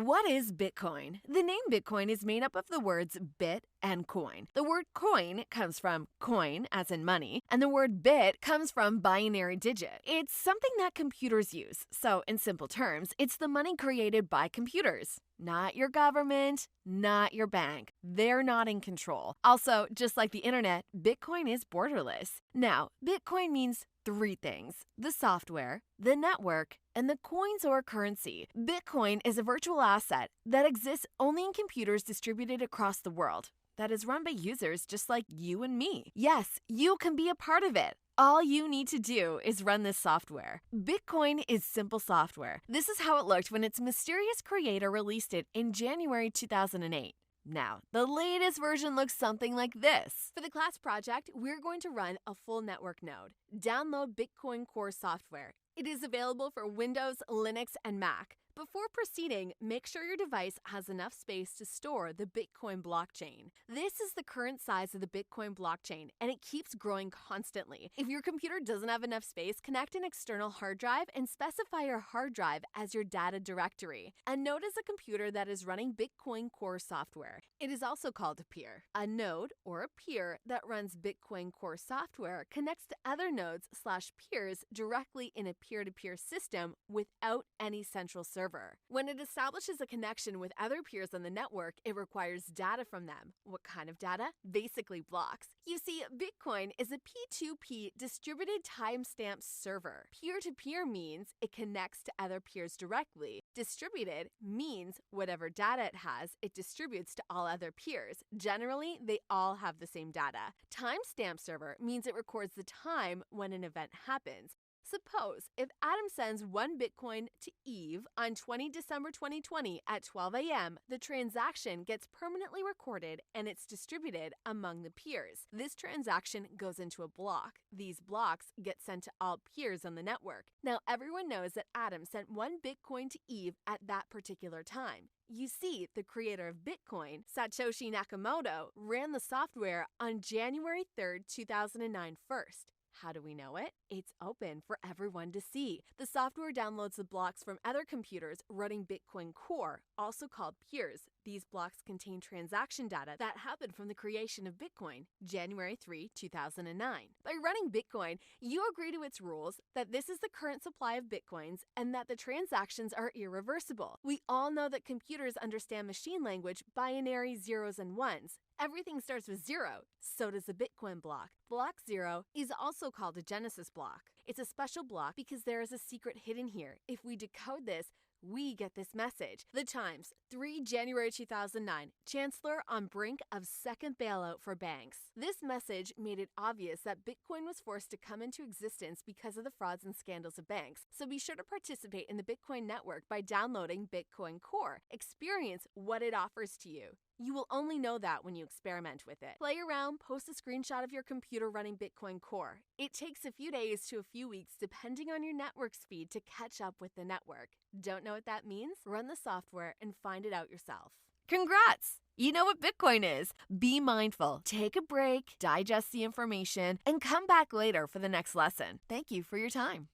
What is Bitcoin? The name Bitcoin is made up of the words bit and coin. The word coin comes from coin, as in money, and the word bit comes from binary digit. It's something that computers use. So, in simple terms, it's the money created by computers. Not your government, not your bank. They're not in control. Also, just like the internet, Bitcoin is borderless. Now, Bitcoin means three things: the software, the network, and the coins or currency. Bitcoin is a virtual asset that exists only in computers distributed across the world, that is run by users just like you and me. Yes, you can be a part of it. All you need to do is run this software. Bitcoin is simple software. This is how it looked when its mysterious creator released it in January 2008. Now, the latest version looks something like this. For the class project, we're going to run a full network node. Download Bitcoin Core software. It is available for Windows, Linux, and Mac. Before proceeding, make sure your device has enough space to store the Bitcoin blockchain. This is the current size of the Bitcoin blockchain, and it keeps growing constantly. If your computer doesn't have enough space, connect an external hard drive and specify your hard drive as your data directory. A node is a computer that is running Bitcoin Core software. It is also called a peer. A node, or a peer, that runs Bitcoin Core software connects to other nodes/peers directly in a peer-to-peer system without any central server. When it establishes a connection with other peers on the network, it requires data from them. What kind of data? Basically blocks. You see, Bitcoin is a P2P distributed timestamp server. Peer-to-peer means it connects to other peers directly. Distributed means whatever data it has, it distributes to all other peers. Generally, they all have the same data. Timestamp server means it records the time when an event happens. Suppose if Adam sends 1 Bitcoin to Eve on 20 December 2020 at 12 a.m., the transaction gets permanently recorded and it's distributed among the peers. This transaction goes into a block. These blocks get sent to all peers on the network. Now, everyone knows that Adam sent 1 Bitcoin to Eve at that particular time. You see, the creator of Bitcoin, Satoshi Nakamoto, ran the software on January 3rd, 2009 first. How do we know it? It's open for everyone to see. The software downloads the blocks from other computers running Bitcoin Core, also called peers. These blocks contain transaction data that happened from the creation of Bitcoin, January 3, 2009. By running Bitcoin, you agree to its rules, that this is the current supply of Bitcoins, and that the transactions are irreversible. We all know that computers understand machine language, binary zeros and ones. Everything starts with 0, so does the Bitcoin block. Block 0 is also called a Genesis block. It's a special block because there is a secret hidden here. If we decode this, we get this message. The Times, 3 January 2009, Chancellor on brink of second bailout for banks. This message made it obvious that Bitcoin was forced to come into existence because of the frauds and scandals of banks. So be sure to participate in the Bitcoin network by downloading Bitcoin Core. Experience what it offers to you. You will only know that when you experiment with it. Play around, post a screenshot of your computer running Bitcoin Core. It takes a few days to a few weeks depending on your network speed to catch up with the network. Don't know what that means? Run the software and find it out yourself. Congrats! You know what Bitcoin is. Be mindful, take a break, digest the information, and come back later for the next lesson. Thank you for your time.